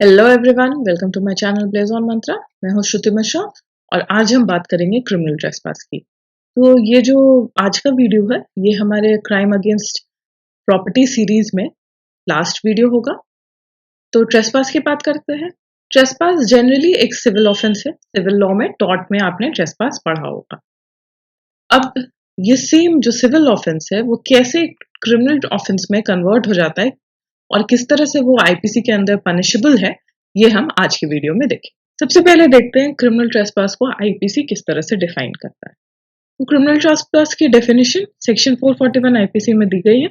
Hello everyone, welcome to my channel blaze on Mantra. मैं हूं श्रुति मिश्रा और आज हम बात करेंगे क्रिमिनल ट्रेसपास की। तो ये जो आज का वीडियो है ये हमारे क्राइम अगेंस्ट प्रॉपर्टी सीरीज में लास्ट वीडियो होगा। तो ट्रेसपास की बात करते हैं। ट्रेसपास जनरली एक सिविल ऑफेंस है। सिविल लॉ में टॉर्ट में आपने ट्रेसपास पढ़ा होगा। अब ये सेम जो सिविल ऑफेंस है वो कैसे क्रिमिनल ऑफेंस में कन्वर्ट हो जाता है और किस तरह से वो आईपीसी के अंदर पनिशेबल है, ये हम आज की वीडियो में देखें। सबसे पहले देखते हैं क्रिमिनल ट्रेसपास को आईपीसी किस तरह से डिफाइन करता है। तो क्रिमिनल ट्रेसपास की डेफिनेशन सेक्शन 441 आईपीसी में दी गई है।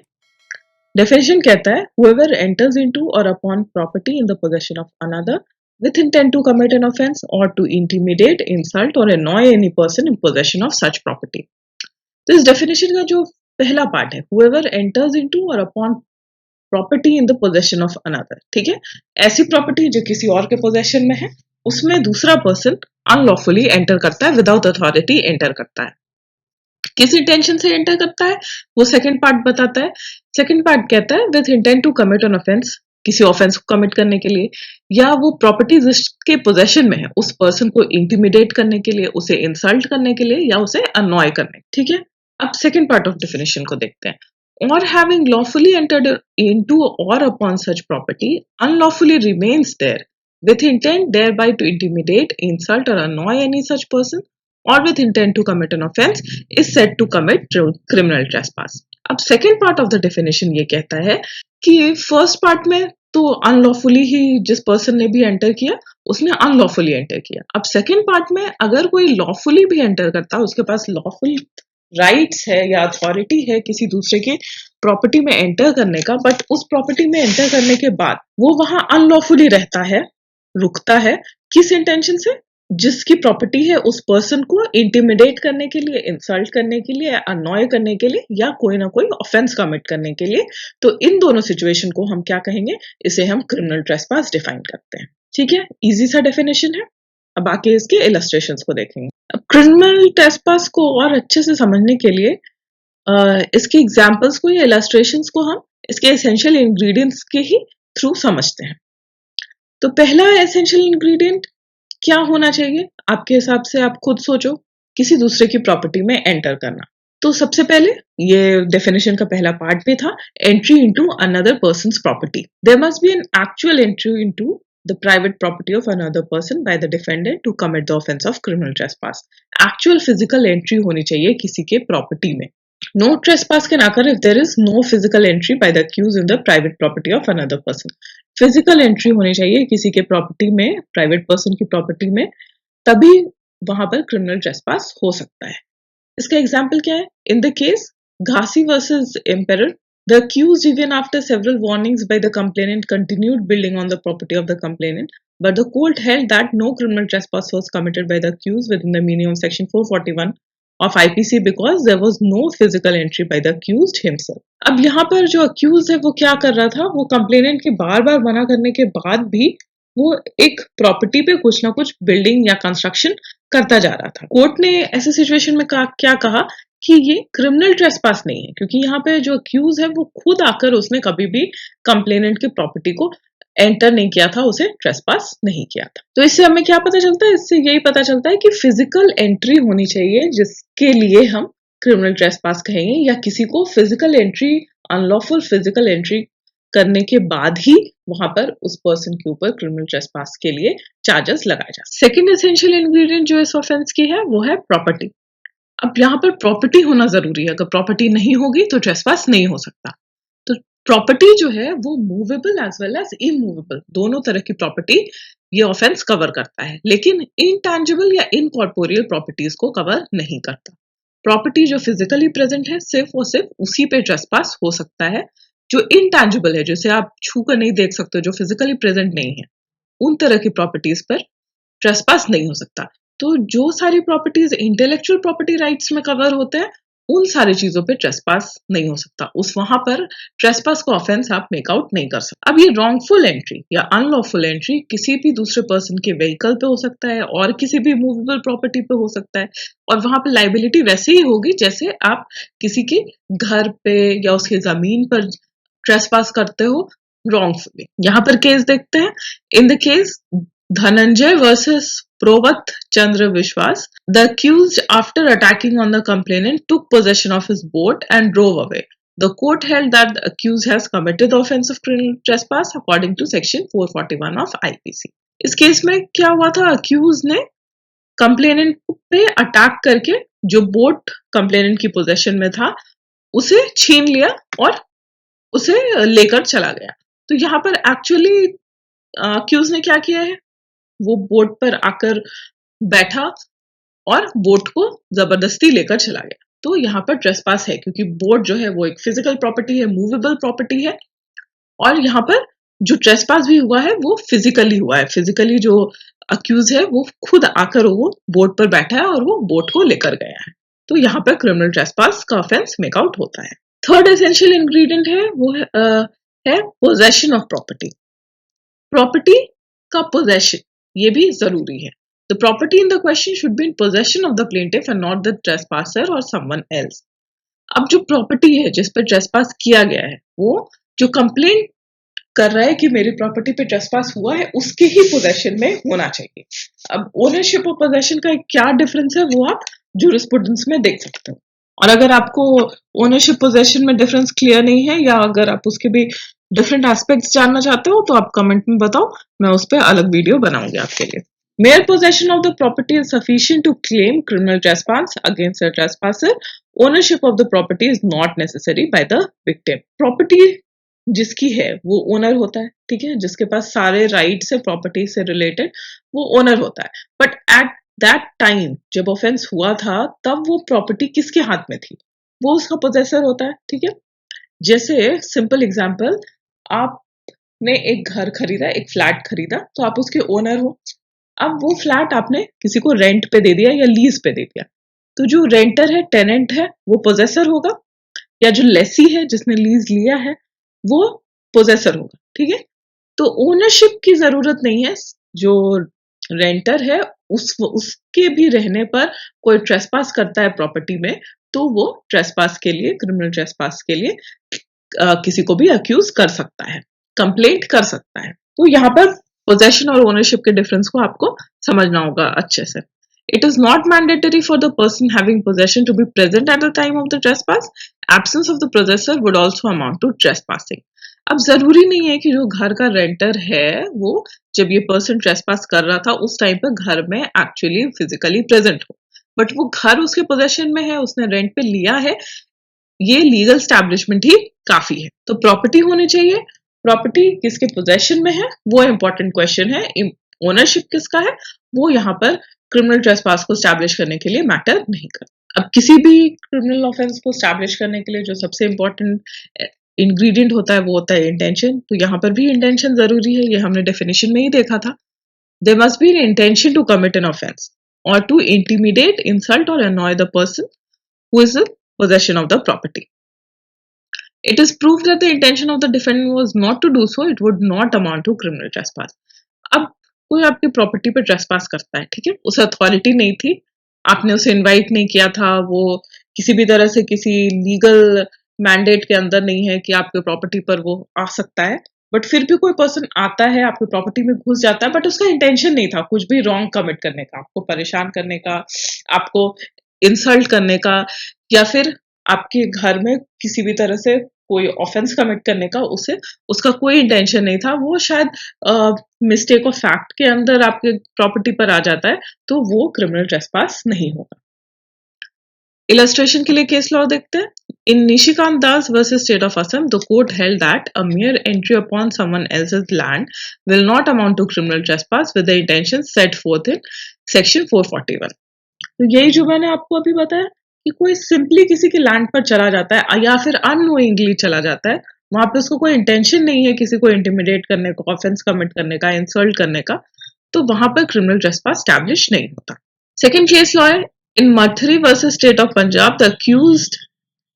डेफिनेशन कहता है whoever enters into or upon property in the possession of another with intent to commit an offense or to intimidate, insult or annoy any person in possession of such property। तो इस definition का जो पहला part है whoever enters into or upon property in the possession of another, ठीक है, ऐसी property जो किसी और के पोजेशन में है उसमें दूसरा पर्सन अनलॉफुली एंटर करता है, विदाउट अथॉरिटी एंटर करता है। किस इंटेंशन से एंटर करता है वो सेकंड पार्ट बताता है। सेकंड पार्ट कहता है with intent to commit an offence, किसी ऑफेंस को कमिट करने के लिए, या वो प्रॉपर्टी जिसके पोजेशन में है उस पर्सन को इंटिमिडेट करने के लिए, उसे इंसल्ट करने के लिए या उसे अनॉय करने, ठीक है। अब सेकंड पार्ट ऑफ डेफिनेशन को देखते हैं। Or having lawfully entered into or upon such property unlawfully remains there with intent thereby to intimidate, insult or annoy any such person or with intent to commit an offense is said to commit criminal trespass। अब second part of the definition ये कहता है कि first part में तो unlawfully ही जिस person ने भी एंटर किया उसने अनलॉफुली एंटर किया। अब सेकंड पार्ट में अगर कोई लॉफुली भी एंटर करता है, उसके पास लॉफुल राइट्स है या अथॉरिटी है किसी दूसरे के प्रॉपर्टी में एंटर करने का, बट उस प्रॉपर्टी में एंटर करने के बाद वो वहां अनलॉफुली रहता है, रुकता है, किस इंटेंशन से, जिसकी प्रॉपर्टी है उस पर्सन को इंटिमिडेट करने के लिए, इंसल्ट करने के लिए, अनॉय करने के लिए या कोई ना कोई ऑफेंस कमिट करने के लिए। तो इन दोनों सिचुएशन को हम क्या कहेंगे, इसे हम क्रिमिनल ट्रेसपास डिफाइन करते हैं। ठीक है, इजी सा डेफिनेशन है। अब बाकी इसके इलस्ट्रेशंस को देखेंगे। अब क्रिमिनल ट्रेसपास को और अच्छे से समझने के लिए इसके एग्जांपल्स को या इलस्ट्रेशंस को हम इसके एसेंशियल इंग्रेडिएंट्स के ही थ्रू समझते हैं। तो पहला एसेंशियल इंग्रेडिएंट क्या होना चाहिए आपके हिसाब से, आप खुद सोचो, किसी दूसरे की प्रॉपर्टी में एंटर करना। तो सबसे पहले ये डेफिनेशन का पहला पार्ट भी था, entry into another person's property. There must be an actual entry into the private property of another person by the defendant to commit the offense of criminal trespass। actual physical entry होनी चाहिए किसी के property में। No trespass can occur if there is no physical entry by the accused in the private property of another person। physical entry होनी चाहिए किसी के property में, private person की प्रॉपर्टी में, तभी वहां पर criminal trespass हो सकता है। इसका एग्जाम्पल क्या है? In the case Ghasi versus Emperor, the accused, even after several warnings by the complainant, continued building on the property of the complainant, but the court held that no criminal trespass was committed by the accused within the meaning of section 441 of IPC because there was no physical entry by the accused himself। अब यहाँ पर जो accused है वो क्या कर रहा था, वो complainant के बार बार मना करने के बाद भी वो एक प्रॉपर्टी पे कुछ ना कुछ बिल्डिंग या कंस्ट्रक्शन करता जा रहा था। कोर्ट ने ऐसे सिचुएशन में क्या कहा कि ये क्रिमिनल ट्रेसपास नहीं है, क्योंकि यहाँ पे जो अक्यूज है वो खुद आकर उसने कभी भी कंप्लेनेंट की प्रॉपर्टी को एंटर नहीं किया था, उसे ट्रेसपास नहीं किया था। तो इससे हमें क्या पता चलता है? इससे यही पता चलता है कि फिजिकल एंट्री होनी चाहिए जिसके लिए हम क्रिमिनल ट्रेसपास कहेंगे, या किसी को physical entry, unlawful physical entry करने के बाद ही वहां पर उस पर्सन के ऊपर क्रिमिनल ट्रेसपास के लिए चार्जेस लगाए जा। सेकेंड एसेंशियल इंग्रेडिएंट जो इस ऑफेंस की है वो है प्रॉपर्टी। अब यहाँ पर प्रॉपर्टी होना जरूरी है, अगर प्रॉपर्टी नहीं होगी तो ट्रेसपास नहीं हो सकता। तो प्रॉपर्टी जो है वो movable as well as immovable, दोनों तरह की प्रॉपर्टी ये ऑफेंस कवर करता है, लेकिन इनटैंजिबल या इनकॉर्पोरियल प्रॉपर्टीज को कवर नहीं करता। प्रॉपर्टी जो फिजिकली प्रेजेंट है सिर्फ और सिर्फ उसी पे ट्रेसपास हो सकता है। जो इनटैंजिबल है, जिसे आप छू कर नहीं देख सकते, जो फिजिकली प्रेजेंट नहीं है, उन तरह की प्रॉपर्टीज पर ट्रेसपास नहीं हो सकता। तो जो सारी प्रॉपर्टीज इंटेलेक्चुअल प्रॉपर्टी राइट्स में कवर होते हैं, उन सारी चीजों पे ट्रेसपास नहीं हो सकता। उस वहां पर ट्रेसपास का ऑफेंस आप मेकआउट नहीं कर सकते। अब ये रॉन्गफुल एंट्री या अनलॉफुल एंट्री किसी भी दूसरे पर्सन के व्हीकल पे हो सकता है और किसी भी मूवेबल प्रॉपर्टी पे हो सकता है, और वहां पे लाइबिलिटी वैसे ही होगी जैसे आप किसी के घर पे या उसके जमीन पर ट्रेसपास करते हो, wrongfully. यहाँ पर केस देखते हैं. In the case Dhananjay versus Provat Chandra Vishwas, the accused, after attacking on the complainant, took possession of his boat and drove away. The court held that the accused has committed the offence of criminal trespass according to section 441 of IPC. इस case में क्या हुआ था? Accused ने complainant पे attack करके जो boat complainant की पोजेशन में था उसे छीन लिया और उसे लेकर चला गया. तो यहाँ पर एक्चुअली अक्यूज ने क्या किया है? वो बोट पर आकर बैठा और बोट को जबरदस्ती लेकर चला गया. तो यहाँ पर ट्रेसपास है क्योंकि बोट जो है वो एक फिजिकल प्रॉपर्टी है, मूवेबल प्रॉपर्टी है. और यहाँ पर जो ट्रेसपास भी हुआ है वो फिजिकली हुआ है. फिजिकली जो अक्यूज है वो खुद आकर वो बोट पर बैठा है और वो बोट को लेकर गया है. तो यहाँ पर क्रिमिनल ट्रेसपास का ऑफेंस मेकआउट होता है. थर्ड एसेंशियल इंग्रेडिएंट है वो है पोजेशन ऑफ प्रॉपर्टी. प्रॉपर्टी का पोजेशन ये भी जरूरी है. The property in the question should be in possession of the plaintiff and not the trespasser or someone else. अब जो प्रॉपर्टी है जिस पर ट्रेसपास किया गया है वो जो कंप्लेंट कर रहा है कि मेरी प्रॉपर्टी पे ट्रेसपास हुआ है उसके ही पोजेशन में होना चाहिए. अब ओनरशिप और पोजेशन का क्या डिफरेंस है वो आप जूरिस्प्रूडेंस में देख सकते हो. और अगर आपको ओनरशिप पोजेशन में डिफरेंस क्लियर नहीं है या अगर आप उसके भी डिफरेंट एस्पेक्ट्स जानना चाहते हो तो आप कमेंट में बताओ, मैं उस पर अलग वीडियो बनाऊंगी आपके लिए. Mere possession of the property is sufficient to claim criminal trespass against a trespasser. Ownership of the property is not necessary by the victim. Property जिसकी है वो ओनर होता है, ठीक है, जिसके पास सारे राइट्स है प्रॉपर्टी से रिलेटेड वो ओनर होता है. बट एट दैट टाइम जब ऑफेंस हुआ था तब वो प्रॉपर्टी किसके हाथ में थी? वो उसका पोजेसर होता है. ठीक है, जैसे सिंपल एग्जांपल, आपने एक घर खरीदा, एक फ्लैट खरीदा, तो आप उसके ओनर हो. अब वो फ्लैट आपने किसी को रेंट पे दे दिया या लीज पे दे दिया, तो जो रेंटर है, टेनेंट है, वो पोजेसर होगा, या जो लेसी है जिसने लीज लिया है वो पोजेसर होगा. ठीक है, तो ओनरशिप की जरूरत नहीं है. जो रेंटर है उसके भी रहने पर कोई ट्रेसपास करता है प्रॉपर्टी में तो वो ट्रेसपास के लिए, क्रिमिनल ट्रेसपास के लिए किसी को भी अक्यूज कर सकता है, कंप्लेंट कर सकता है. तो यहाँ पर पोजेशन और ओनरशिप के डिफरेंस को आपको समझना होगा अच्छे से. It is not mandatory for the person having possession to be present at the time of the trespass. Absence of the possessor would also amount to trespassing. अब जरूरी नहीं है कि जो घर का रेंटर है वो जब ये पर्सन ट्रेसपास कर रहा था उस टाइम पर घर में एक्चुअली फिजिकली प्रेजेंट हो, बट वो घर उसके पोजेशन में है, उसने रेंट पे लिया है, ये लीगल स्टैब्लिशमेंट ही काफी है. तो प्रॉपर्टी होनी चाहिए. प्रॉपर्टी किसके पोजेशन में है वो इंपॉर्टेंट क्वेश्चन है. ओनरशिप किसका है वो यहाँ पर क्रिमिनल ट्रेसपास को स्टैब्लिश करने के लिए मैटर नहीं करता. अब किसी भी क्रिमिनल ऑफेंस को स्टैब्लिश करने के लिए जो सबसे इंपॉर्टेंट इंग्रेडिएंट होता है वो होता है इंटेंशन. तो यहाँ पर भी इंटेंशन जरूरी है, ये हमने डेफिनेशन में ही देखा था. There must be an intention to commit an offence और टू इंटिमिडेट, इंसल्ट और annoy the person who is in possession of the property. It is proved that the intention of the defendant was not to do so, it would not amount to criminal trespass. अब कोई आपकी property पे trespass करता है, ठीक है, उसे authority नहीं थी, आपने उसे इनवाइट नहीं किया था, वो किसी भी तरह से किसी लीगल मैंडेट के अंदर नहीं है कि आपके प्रॉपर्टी पर वो आ सकता है, बट फिर भी कोई पर्सन आता है, आपकी प्रॉपर्टी में घुस जाता है, बट उसका इंटेंशन नहीं था कुछ भी रॉन्ग कमिट करने का, आपको परेशान करने का, आपको इंसल्ट करने का, या फिर आपके घर में किसी भी तरह से कोई ऑफेंस कमिट करने का उसका कोई इंटेंशन नहीं था, वो शायद मिस्टेक ऑफ फैक्ट के अंदर आपके प्रॉपर्टी पर आ जाता है, तो वो क्रिमिनल ट्रेसपास नहीं होगा. इलस्ट्रेशन के लिए केस लॉ देखते हैं. In Nishikant Das versus State of Assam, the court held that a mere entry upon someone else's land will not amount to criminal trespass with the intention set forth in section 441. तो यही जो मैंने आपको अभी बताया कि कोई simply किसी के लैंड पर चला जाता है या फिर अननोइंगली चला जाता है, वहां पे उसको कोई इंटेंशन नहीं है किसी को इंटिमिडेट करने का, ऑफेंस कमिट करने का, इंसल्ट करने का, तो वहां पर क्रिमिनल ट्रेसपास स्टैब्लिश नहीं होता. सेकेंड केस लॉ है. In Mathuri versus state of Punjab, the accused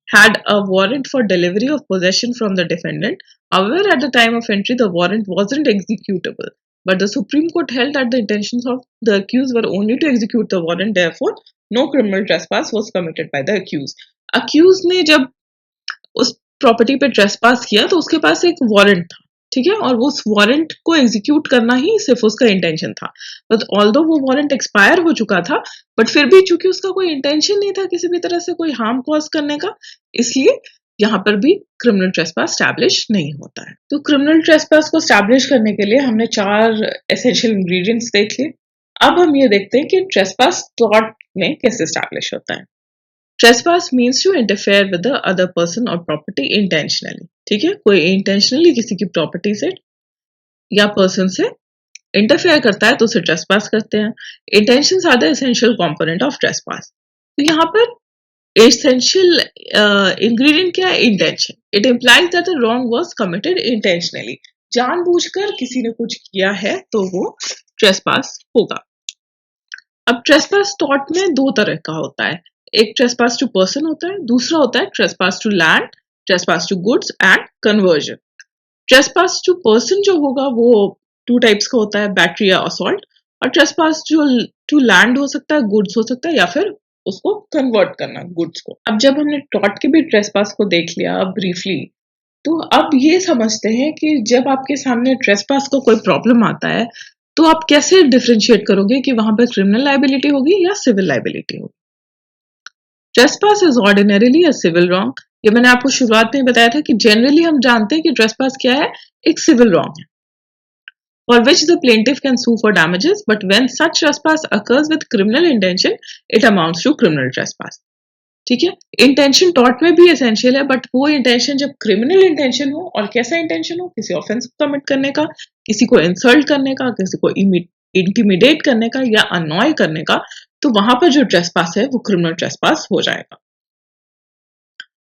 had a warrant for delivery of possession from the defendant. However, at the time of entry, the warrant wasn't executable. But the Supreme Court held that the intentions of the accused were only to execute the warrant. Therefore, no criminal trespass was committed by the accused. Accused ने जब उस property पे trespass किया तो उसके पास एक warrant था, ठीक है, और वो उस वारंट को एग्जीक्यूट करना ही सिर्फ उसका इंटेंशन था। बट ऑल्दो वो वारंट एक्सपायर हो चुका था, बट फिर भी चूंकि उसका कोई इंटेंशन नहीं था किसी भी तरह से कोई हार्म कॉज करने का, इसलिए यहाँ पर भी क्रिमिनल ट्रेसपास स्टैब्लिश नहीं होता है। तो क्रिमिनल ट्रेसपास को स्टैब्लिश करने के लिए हमने 4 एसेंशियल इंग्रेडिएंट्स देख लिए। अब हम ये देखते हैं कि ट्रेसपास टॉर्ट में कैसे स्टैब्लिश होता है। Trespass means to interfere with the other person or property intentionally. ठीक है, कोई intentionally किसी की प्रॉपर्टी से या पर्सन से इंटरफेयर करता है तो उसे ट्रेसपास करते हैं। Intentions are the essential component of trespass. तो यहाँ पर essential ingredient क्या है? Intention. It implies that the wrong was committed intentionally. जानबूझकर किसी ने कुछ किया है तो वो ट्रेसपास होगा। अब ट्रेसपास टॉर्ट में 2 तरह का होता है। एक ट्रेसपास टू पर्सन होता है, दूसरा होता है trespass to land, trespass to goods and conversion. Trespass to person जो होगा वो 2 टाइप्स का होता है, बैटरी या असॉल्ट, और ट्रेसपास जो टू लैंड हो सकता है, गुड्स हो सकता है, या फिर उसको कन्वर्ट करना गुड्स को। अब जब हमने टॉर्ट के भी ट्रेसपास को देख लिया ब्रीफली, तो अब ये समझते हैं कि जब आपके सामने ट्रेसपास का कोई प्रॉब्लम आता है तो आप कैसे डिफरेंशिएट करोगे कि वहां पर क्रिमिनल लायबिलिटी होगी या सिविल लायबिलिटी होगी। Trespass is ordinarily a civil wrong. ये मैंने आपको शुरुआत में बताया था कि जनरली हम जानते हैं कि ट्रेसपास क्या है, एक सिविल रॉन्ग है, for which the plaintiff can sue for damages, but when such trespass occurs with criminal intention, it amounts to criminal trespass. ठीक है, इंटेंशन टॉर्ट में भी एसेंशियल है, बट वो इंटेंशन जब क्रिमिनल इंटेंशन हो, और कैसा इंटेंशन हो, किसी ऑफेंस को कमिट करने का, किसी को इंसल्ट करने का, किसी को इंटिमिडेट करने का या अनॉय करने का, तो वहां पर जो ट्रेसपास है वो क्रिमिनल ट्रेसपास हो जाएगा।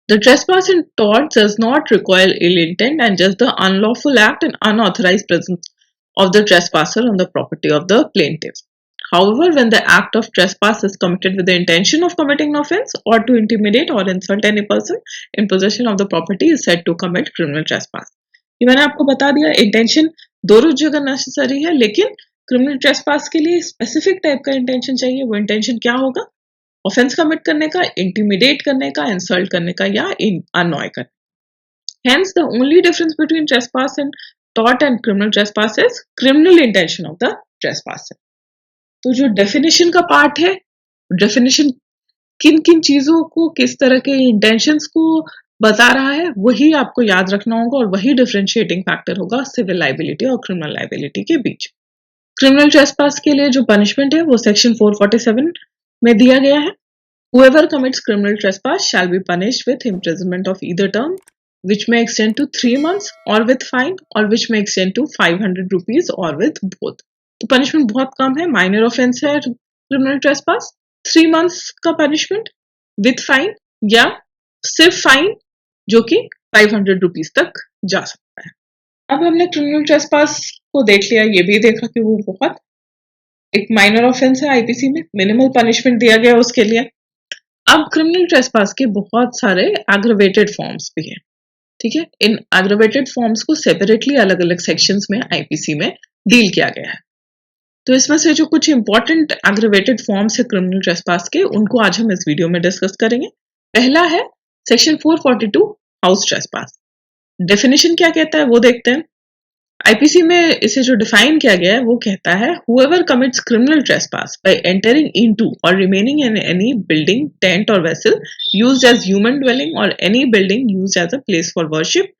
The trespass in tort does not require ill intent and just the unlawful act and unauthorized presence of the trespasser on the property of the plaintiff. However, when the act of trespass is committed with the intention of committing an offense or to intimidate or insult any person in possession of the property is said to commit criminal trespass. ये मैंने आपको बता दिया, intention दोनों जगह necessary है, लेकिन criminal trespass के लिए स्पेसिफिक टाइप का इंटेंशन चाहिए। वो इंटेंशन क्या होगा? ऑफेंस कमिट करने का, इंटिमिडेट करने का, इंसल्ट करने का या अनॉय करने। Hence, the only difference between trespass and tort and criminal trespass is criminal intention of the trespasser. तो जो डेफिनेशन का पार्ट है, डेफिनेशन किन किन चीजों को, किस तरह के इंटेंशंस को बता रहा है, वही आपको याद रखना होगा और वही डिफरेंशिएटिंग फैक्टर होगा सिविल लायबिलिटी और क्रिमिनल लायबिलिटी के बीच। क्रिमिनल ट्रेसपास के लिए जो पनिशमेंट है वो सेक्शन 447 में दिया गया है। Whoever commits criminal trespass shall be punished with imprisonment of either term, which may extend to 3 months, or with fine, or which may extend to 500 rupees, or with both. तो punishment बहुत कम है, minor offence है criminal trespass, 3 months का punishment with fine, या सिर्फ fine जो कि 500 rupees तक जा सकता है। अब हमने क्रिमिनल ट्रेसपास को देख लिया, ये भी देखा कि वो बहुत एक माइनर ऑफेंस है, आईपीसी में मिनिमल पनिशमेंट दिया गया उसके लिए। अब क्रिमिनल ट्रेसपास के बहुत सारे एग्रावेटेड फॉर्म्स भी हैं, ठीक है। इन एग्रावेटेड फॉर्म्स को सेपरेटली अलग अलग सेक्शंस में आईपीसी में डील किया गया है। तो इसमें से जो कुछ इंपॉर्टेंट एग्रावेटेड फॉर्म्स है क्रिमिनल ट्रेसपास के, उनको आज हम इस वीडियो में डिस्कस करेंगे। पहला है सेक्शन 442 हाउस ट्रेसपास। डेफिनेशन क्या कहता है वो देखते हैं। आईपीसी में इसे जो डिफाइन किया गया है वो कहता है, whoever commits criminal trespass by entering into or remaining in any building, tent or vessel used as human dwelling or any building used as a place for worship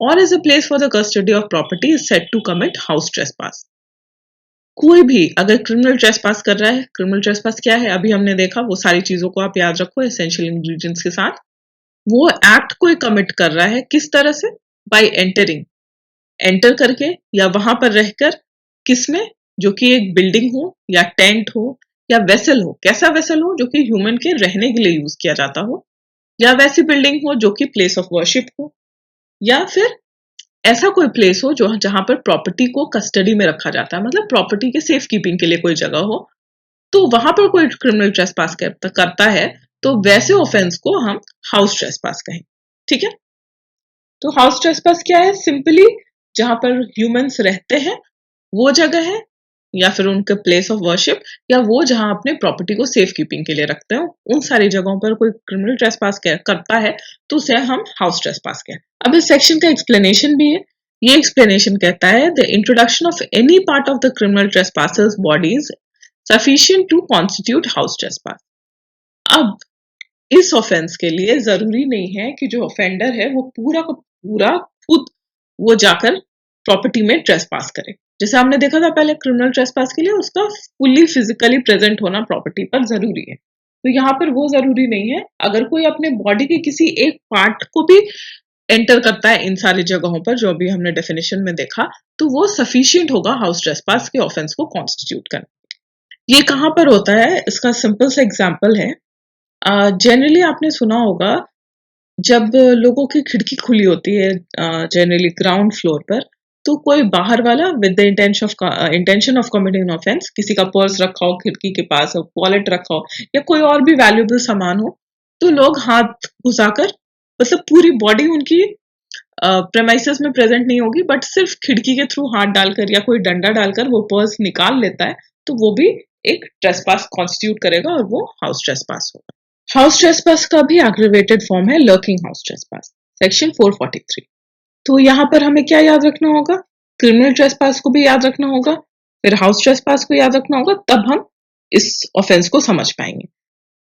or as a place for the custody of property is said to commit house trespass. कोई भी अगर criminal trespass कर रहा है, criminal trespass क्या है अभी हमने देखा, वो सारी चीजों को आप याद रखो एसेंशियल इंग्रेडिएंट्स के साथ। वो एक्ट कोई कमिट कर रहा है किस तरह से? बाय एंटरिंग, एंटर करके या वहां पर रहकर, किसमें? जो कि एक बिल्डिंग हो या टेंट हो या वेसल हो। कैसा वेसल हो? जो कि ह्यूमन के रहने के लिए यूज किया जाता हो, या वैसी बिल्डिंग हो जो कि प्लेस ऑफ वर्शिप हो, या फिर ऐसा कोई प्लेस हो जो जहां पर प्रॉपर्टी को कस्टडी में रखा जाता है, मतलब प्रॉपर्टी के सेफ कीपिंग के लिए कोई जगह हो, तो वहां पर कोई क्रिमिनल ट्रेसपास करता है तो वैसे ऑफेंस को हम हाउस ट्रेसपास कहेंगे, ठीक है। तो हाउस ट्रेसपास क्या है? सिंपली जहां पर ह्यूमंस रहते हैं वो जगह है, या फिर उनका प्लेस ऑफ वर्शिप, या वो जहां अपने प्रॉपर्टी को सेफ कीपिंग के लिए रखते हो, उन सारी जगहों पर कोई क्रिमिनल ट्रेसपास करता है तो उसे हम हाउस ट्रेसपास कहते हैं। अब इस सेक्शन का एक्सप्लेनेशन भी है, ये एक्सप्लेनेशन कहता है the introduction of any part of the criminal trespasser's body is sufficient to constitute house trespass. अब इस ऑफेंस के लिए जरूरी नहीं है कि जो ऑफेंडर है वो पूरा का पूरा खुद वो जाकर प्रॉपर्टी में ट्रेसपास करे। जैसे हमने देखा था पहले क्रिमिनल ट्रेसपास के लिए उसका फुली फिजिकली प्रेजेंट होना प्रॉपर्टी पर जरूरी है, तो यहाँ पर वो जरूरी नहीं है। अगर कोई अपने बॉडी के किसी एक पार्ट को भी एंटर करता है इन सारी जगहों पर जो अभी हमने डेफिनेशन में देखा, तो वो सफिशिएंट होगा हाउस ट्रेसपास के ऑफेंस को कॉन्स्टिट्यूट करने। ये कहाँ पर होता है, इसका सिंपल सा एग्जाम्पल है। जनरली आपने सुना होगा जब लोगों की खिड़की खुली होती है जनरली ग्राउंड फ्लोर पर, तो कोई बाहर वाला with the intention of committing offence, किसी का पर्स रखा हो खिड़की के पास, हो वॉलेट रखा हो या कोई और भी वैल्यूएबल सामान हो, तो लोग हाथ घुसाकर, मतलब पूरी बॉडी उनकी प्रेमाइसेस में प्रेजेंट नहीं होगी, बट सिर्फ खिड़की के थ्रू हाथ डालकर या कोई डंडा डालकर वो पर्स निकाल लेता है, तो वो भी एक ट्रेसपास कॉन्स्टिट्यूट करेगा और वो हाउस ट्रेसपास होगा। हाउस ट्रेसपास का भी एग्रीवेटेड फॉर्म है लर्किंग हाउस ट्रेसपास, सेक्शन 443। तो यहाँ पर हमें क्या याद रखना होगा, क्रिमिनल ट्रेसपास को भी याद रखना होगा, फिर हाउस ट्रेसपास को याद रखना होगा, तब हम इस ऑफेंस को समझ पाएंगे।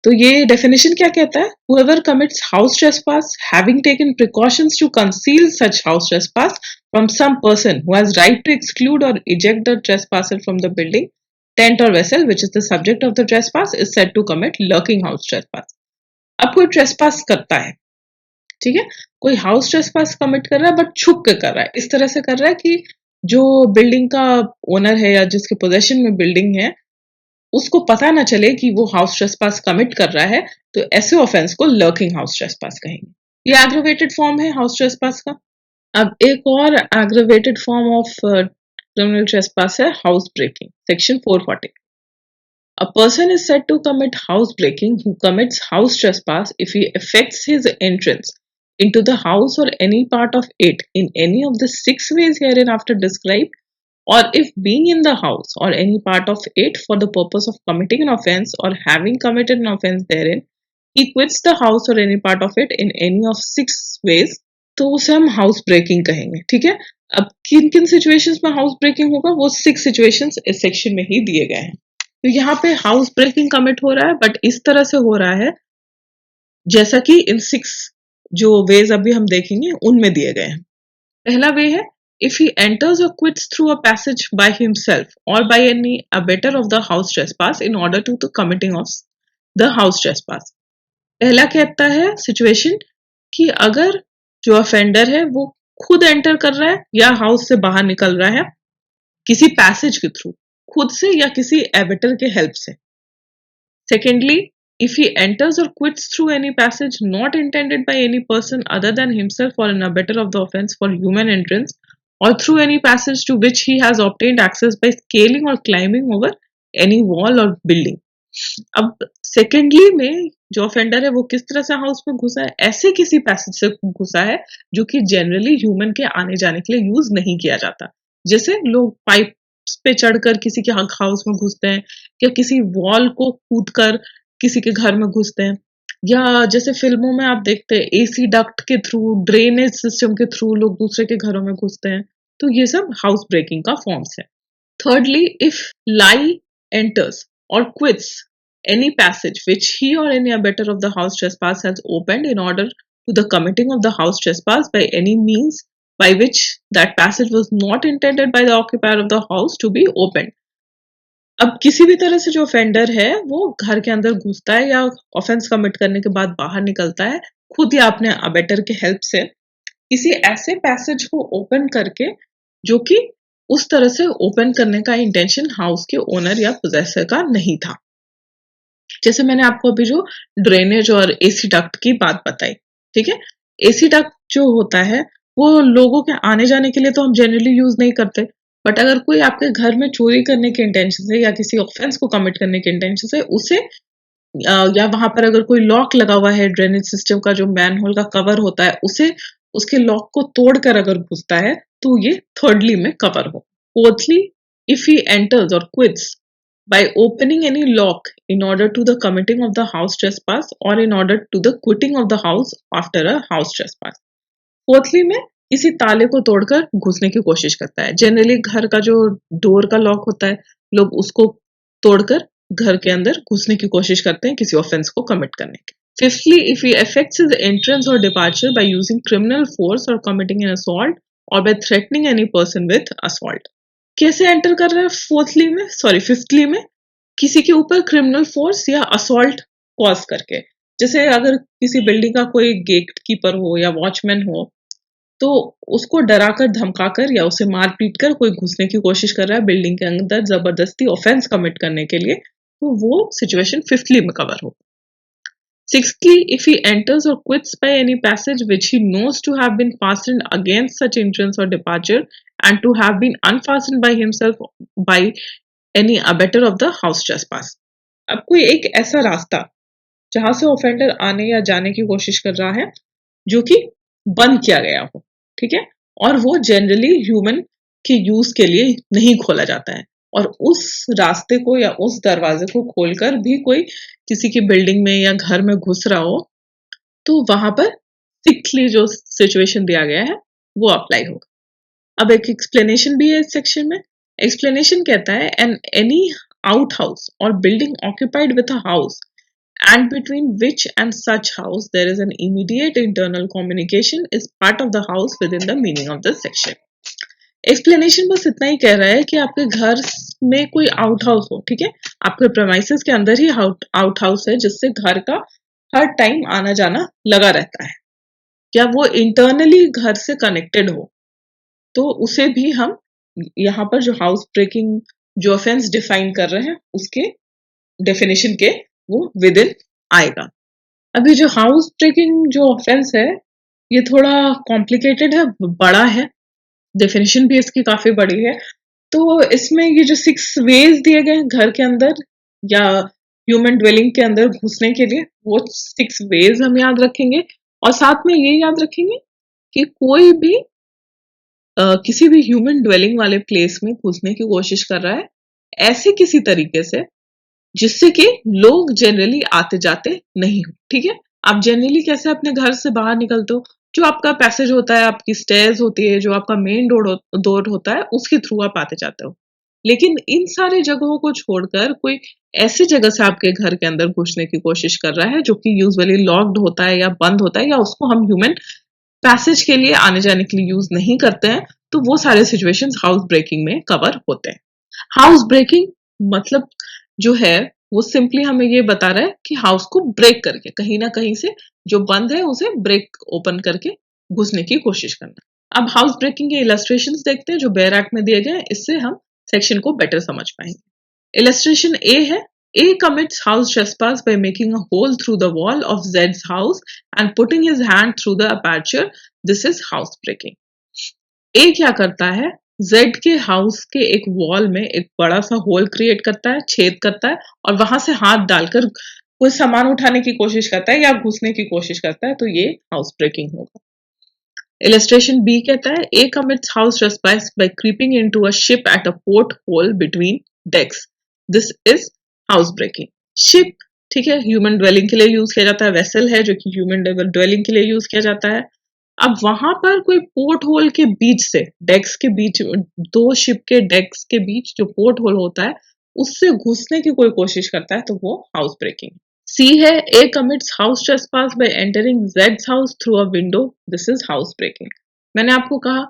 तो ये डेफिनेशन क्या कहता है, whoever commits house trespass having taken precautions to conceal such house trespass from some person who has right to exclude or eject the trespasser from the building, tent और vessel which is the subject of the trespass is said to commit lurking house trespass। अब कोई trespass करता है, ठीक है, कोई house trespass commit कर रहा है बट छुप के कर रहा है, इस तरह से कर रहा है कि जो बिल्डिंग का ओनर है या जिसके पोजेशन में बिल्डिंग है उसको पता ना चले कि वो हाउस ट्रेसपास कमिट कर रहा है, तो ऐसे ऑफेंस को लर्किंग हाउस ट्रेसपास कहेंगे। ये एग्रीवेटेड फॉर्म है हाउस ट्रेसपास का। अब एक और aggravated form of criminal trespass है house breaking, section 440। A person is said to commit house breaking who commits house trespass if he effects his entrance into the house or any part of it in any of the 6 ways hereinafter described, or if being in the house or any part of it for the purpose of committing an offense or having committed an offense therein, he quits the house or any part of it in any of 6 ways, तो उसे हम house breaking कहेंगे। ठीक है, अब किन किन situations में हाउस ब्रेकिंग होगा, वो 6 सिचुएशंस इस सेक्शन में ही दिए गए हैं। तो यहाँ पे हाउस ब्रेकिंग कमिट हो रहा है, बट इस तरह से हो रहा है जैसा कि इन 6 जो वेज अभी हम देखेंगे उनमें दिए गए हैं। पहला वे है if he enters or quits through a passage by himself or by any abettor of the house trespass in order to the committing of the house trespass। पहला कहता है सिचुएशन कि अगर जो ऑफेंडर है वो खुद एंटर कर रहा है या हाउस से बाहर निकल रहा है किसी पैसेज के थ्रू, खुद से या किसी एबेटर के हेल्प से। Secondly, if he enters or quits through any passage not intended by any person other than himself or an abettor of the offense for human entrance, or through any passage to which he has obtained access by scaling or climbing over any wall or building। अब secondly में जो offender है वो किस तरह से house में घुसा है, ऐसे किसी पैसेज से घुसा है जो कि जनरली ह्यूमन के आने जाने के लिए यूज नहीं किया जाता। जैसे लोग पाइप पे चढ़कर किसी के हाउस में घुसते हैं, या किसी वॉल को कूदकर किसी के घर में घुसते हैं, या जैसे फिल्मों में आप देखते हैं एसी डक्ट के थ्रू, ड्रेनेज सिस्टम के थ्रू लोग दूसरे के घरों में घुसते हैं। तो ये सब हाउस ब्रेकिंग का फॉर्म्स है। Thirdly, if lie enters or quits any passage which he or any abettor of the house trespass has opened in order to the committing of the house trespass by any means by which that passage was not intended by the occupier of the house to be opened। अब किसी भी तरह से जो offender है वो घर के अंदर घुसता है या ऑफेंस कमिट करने के बाद बाहर निकलता है खुद या अपने अबेटर के हेल्प से, किसी ऐसे पैसेज को ओपन करके जो कि उस तरह से ओपन करने का इंटेंशन हाउस के ओनर या पोजेसर का नहीं था। जैसे मैंने आपको अभी जो ड्रेनेज और एसी डक्ट की बात बताई, ठीक है, एसी डक्ट जो होता है वो लोगों के आने जाने के लिए तो हम जनरली यूज नहीं करते, बट अगर कोई आपके घर में चोरी करने के इंटेंशन से या किसी ऑफेंस को कमिट करने के इंटेंशन से उसे या वहां पर अगर कोई लॉक लगा हुआ है, ड्रेनेज सिस्टम का जो मैनहोल का कवर होता है उसे उसके लॉक को तोड़कर अगर घुसता है तो ये थर्डली में कवर हो। फोर्थली, इफ ही एंटर्स और quits by opening any lock in order to the committing of the house trespass or in order to the quitting of the house after a house trespass। Fourthly में किसी ताले को तोड़कर घुसने की कोशिश करता है। जनरली घर का जो डोर का लॉक होता है, लोग उसको तोड़कर घर के अंदर घुसने की कोशिश करते हैं किसी ऑफेंस को कमिट करने के। Fifthly, if he affects his entrance or departure by using criminal force or committing an assault or by threatening any person with assault. कैसे एंटर कर रहा है फिफ्थली में किसी के ऊपर क्रिमिनल फोर्स या असॉल्ट कॉज करके। जैसे अगर किसी बिल्डिंग का कोई गेट कीपर हो या वॉचमैन हो, तो उसको डराकर धमकाकर या उसे मार पीट कर कोई घुसने की कोशिश कर रहा है बिल्डिंग के अंदर जबरदस्ती ऑफेंस कमिट करने के लिए, तो वो सिचुएशन फिफ्थली में कवर हो। Sixthly, if he enters or quits by any passage which he knows to have been fastened against such entrance or departure and to have been unfastened by himself by any abettor of the house trespass. अब कोई एक ऐसा रास्ता जहां से offender आने या जाने की कोशिश कर रहा है जो कि बंद किया गया हो, ठीक है, और वो जनरली ह्यूमन के यूज के लिए नहीं खोला जाता है, और उस रास्ते को या उस दरवाजे को खोलकर भी कोई किसी की बिल्डिंग में या घर में घुस रहा हो, तो वहां पर सिक्सली जो सिचुएशन दिया गया है वो अप्लाई होगा। अब एक एक्सप्लेनेशन भी है इस सेक्शन में। एक्सप्लेनेशन कहता है एन एनी आउट हाउस और building occupied with a house and between which and such house there is an immediate internal communication is part of the house within the meaning of this section. Explanation बस इतना ही कह रहा है कि आपके घर में कोई आउट हाउस हो, ठीक है, आपके प्रेमाइसेस के अंदर ही आउट हाउस है जिससे घर का हर टाइम आना जाना लगा रहता है, या वो इंटरनली घर से कनेक्टेड हो, तो उसे भी हम यहाँ पर जो हाउस ब्रेकिंग जो ऑफेंस डिफाइन कर रहे हैं उसके डेफिनेशन के वो विद इन आएगा। अभी जो हाउस ब्रेकिंग जो ऑफेंस है ये थोड़ा कॉम्प्लिकेटेड है, बड़ा है, डेफिनेशन भी इसकी काफी बड़ी है। तो इसमें ये जो 6 वेज दिए गए हैं घर के अंदर या ह्यूमन ड्वेलिंग के अंदर घुसने के लिए, वो 6 वेज हम याद रखेंगे, और साथ में ये याद रखेंगे कि कोई भी किसी भी ह्यूमन ड्वेलिंग वाले प्लेस में घुसने की कोशिश कर रहा है ऐसे किसी तरीके से जिससे कि लोग जनरली आते जाते नहीं हो, ठीक है। आप जनरली कैसे अपने घर से बाहर निकलते हो, जो आपका पैसेज होता है, आपकी स्टेयर्स होती है, जो आपका मेन डोर होता है, उसके थ्रू आप आते जाते हो। लेकिन इन सारी जगहों को छोड़कर कोई ऐसी जगह से आपके घर के अंदर घुसने की कोशिश कर रहा है जो कि यूजुअली लॉक्ड होता है या बंद होता है, या उसको हम ह्यूमन पैसेज के लिए आने जाने के लिए यूज नहीं करते हैं, तो वो सारे सिचुएशंस हाउस ब्रेकिंग में कवर होते हैं। हाउस ब्रेकिंग मतलब जो है वो सिंपली हमें ये बता रहा है कि हाउस को ब्रेक करके कहीं ना कहीं से जो बंद है उसे ब्रेक ओपन करके घुसने की कोशिश करना। अब हाउस ब्रेकिंग के इलस्ट्रेशंस देखते हैं जो बेयर एक्ट में दिए गए हैं, इससे हम सेक्शन को बेटर समझ पाएंगे। इलस्ट्रेशन ए है, A commits house trespass by making a hole through the wall of Z's house and putting his hand through the aperture. This is house breaking. A क्या करता है, Z के हाउस के एक वॉल में एक बड़ा सा होल क्रिएट करता है, छेद करता है, और वहां से हाथ डालकर कोई सामान उठाने की कोशिश करता है या घुसने की कोशिश करता है, तो ये हाउस ब्रेकिंग होगा। इलस्ट्रेशन बी कहता है A commits house trespass by creeping into a ship at a port hole between decks. This is house breaking. Ship, ठीक है, ह्यूमन ड्वेलिंग के लिए यूज किया जाता है, वेसल है जो कि ह्यूमन ड्वेलिंग के लिए यूज किया जाता है। अब वहां पर कोई पोर्ट होल के बीच से, डेक्स के बीच, दो शिप के डेक्स के बीच जो पोर्ट होल होता है उससे घुसने की कोई कोशिश करता है, तो वो हाउस ब्रेकिंग। सी है A commits house trespass by entering Z's house through a window. This is house breaking. मैंने आपको कहा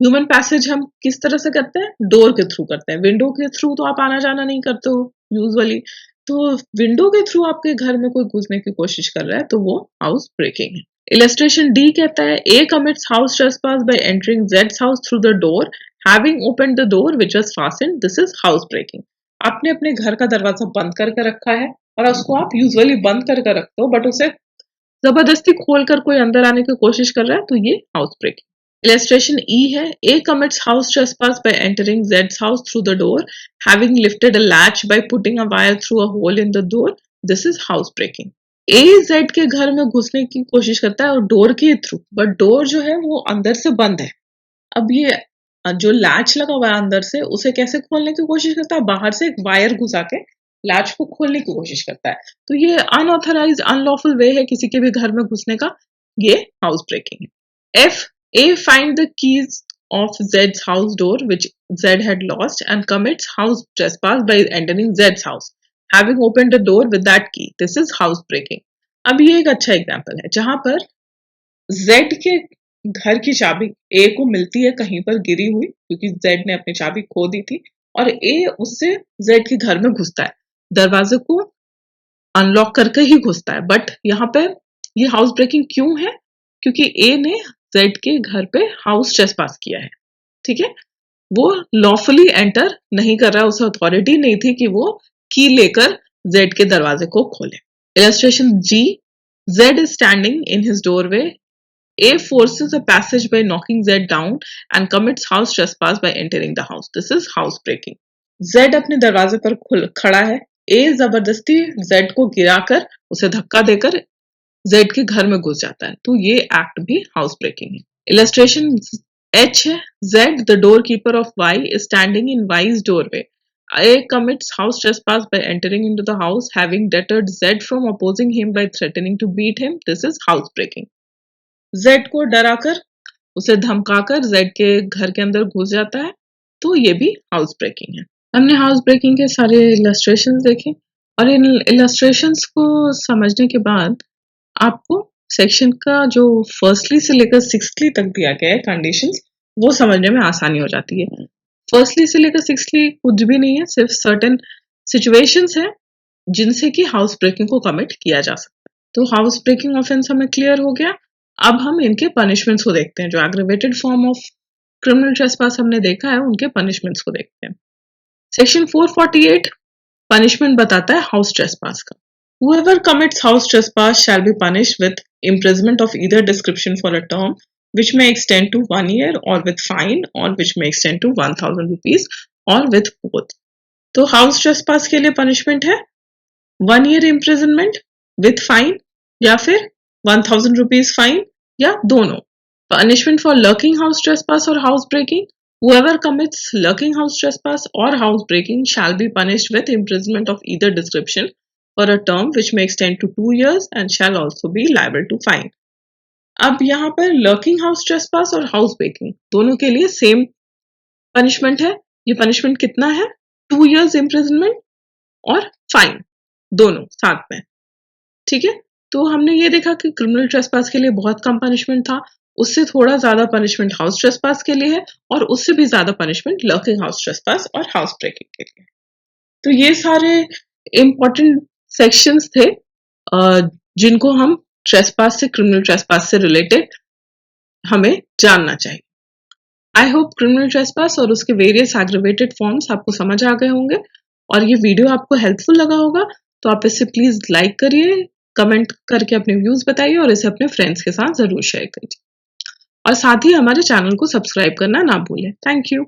ह्यूमन पैसेज हम किस तरह से करते हैं, डोर के थ्रू करते हैं, विंडो के थ्रू तो आप आना जाना नहीं करते हो यूजुअली, तो विंडो के थ्रू आपके घर में कोई घुसने की कोशिश कर रहा है, तो वो हाउस ब्रेकिंग है। इलस्ट्रेशन डी कहता है A commits house trespass by entering Z's house through the door having opened the door which was fastened. This is house breaking. आपने अपने घर का दरवाजा बंद करके रखा है और उसको आप यूजुअली बंद करके रखते हो, बट उसे जबरदस्ती खोलकर कोई अंदर आने की कोशिश कर रहा है, तो ये हाउस ब्रेकिंग। Illustration E है A commits house trespass by entering Z's house through the door having lifted a latch by putting a wire through a hole in the door. This is house breaking. A Z के घर में घुसने की कोशिश करता है और door के थ्रू, बट डोर जो है वो अंदर से बंद है। अब ये जो लैच लगा हुआ है अंदर से उसे कैसे खोलने की कोशिश करता है, बाहर से एक वायर घुसा के लैच को खोलने की कोशिश करता है, तो ये अनऑथराइज्ड अनलॉफुल वे है किसी के भी घर में घुसने का, ये हाउस ब्रेकिंग है। F A find the keys of Z's house door which Z had lost and commits house trespass by entering Z's house, having opened the door with that key. This is house breaking. अब ये एक अच्छा example है जहां पर Z के घर की चाबी A को मिलती है कहीं पर गिरी हुई, क्योंकि Z ने अपनी चाबी खो दी थी, और A उससे Z के घर में घुसता है, दरवाजे को अनलॉक करके ही घुसता है। बट यहाँ पर ये हाउस ब्रेकिंग क्यों है? क्योंकि A ने Z के घर पे हाउस ट्रेसपास किया है, ठीक है। वो लॉफुली एंटर नहीं कर रहा, उसे अथॉरिटी नहीं थी कि वो की लेकर Z के दरवाजे को खोले। Illustration G, Z is standing in his doorway. A forces a passage by knocking Z down and commits house trespass by entering the house. This is house breaking. Z अपने दरवाजे पर खड़ा है, A जबरदस्ती Z को गिराकर उसे धक्का देकर Z के घर में घुस जाता है, तो ये एक्ट भी हाउस ब्रेकिंग है। इलस्ट्रेशन H है, Z the doorkeeper of Y is standing in Y's doorway. A commits house trespass by entering into the house, having deterred Z from opposing him by threatening to beat him. This is house breaking. Z को डराकर उसे धमकाकर Z के घर के अंदर घुस जाता है, तो ये भी हाउस ब्रेकिंग है। हमने हाउस ब्रेकिंग के सारे इलस्ट्रेशंस देखे, और इन इलस्ट्रेशंस को समझने के बाद आपको सेक्शन का जो फर्स्टली से लेकर सिक्सथली तक दिया गया है कंडीशंस, वो समझने में आसानी हो जाती है। फर्स्टली से लेकर सिक्सथली कुछ भी नहीं है, सिर्फ सर्टेन सिचुएशंस है जिनसे कि हाउस ब्रेकिंग को कमिट किया जा सकता है। तो हाउस ब्रेकिंग ऑफेंस हमें क्लियर हो गया। अब हम इनके पनिशमेंट्स को देखते हैं। जो aggravated form of criminal trespass हमने देखा है, उनके पनिशमेंट्स को देखते हैं। सेक्शन 448 पनिशमेंट बताता है हाउस ट्रेसपास का। Whoever commits house trespass shall be punished with imprisonment of either description for a term which may extend to 1 year, or with fine, or which may extend to 1000 rupees, or with both. तो house trespass के लिए punishment है 1 year imprisonment with fine, या फिर 1000 rupees fine, या दोनों। Punishment for lurking house trespass or house breaking: whoever commits lurking house trespass or house breaking shall be punished with imprisonment of either description for a term which may extend to 2 years and shall also be liable to fine. अब यहाँ पर lurking house trespass और house breaking दोनों के लिए same punishment है। ये punishment कितना है? 2 years imprisonment और फाइन, दोनों साथ में, ठीक है। तो हमने ये देखा कि क्रिमिनल ट्रेसपास के लिए बहुत कम पनिशमेंट था, उससे थोड़ा ज्यादा पनिशमेंट हाउस ट्रेसपास के लिए है, और उससे भी ज्यादा पनिशमेंट लर्किंग हाउस ट्रेसपास और हाउस ब्रेकिंग के लिए। तो ये सारे इंपॉर्टेंट सेक्शंस थे जिनको हम ट्रेसपास से, क्रिमिनल ट्रेसपास से रिलेटेड हमें जानना चाहिए। आई होप क्रिमिनल ट्रेसपास और उसके वेरियस एग्रीवेटेड फॉर्म्स आपको समझ आ गए होंगे, और ये वीडियो आपको हेल्पफुल लगा होगा। तो आप इसे प्लीज लाइक करिए, कमेंट करके अपने व्यूज बताइए, और इसे अपने फ्रेंड्स के साथ जरूर शेयर करिए, और साथ ही हमारे चैनल को सब्सक्राइब करना ना भूलें। Thank you.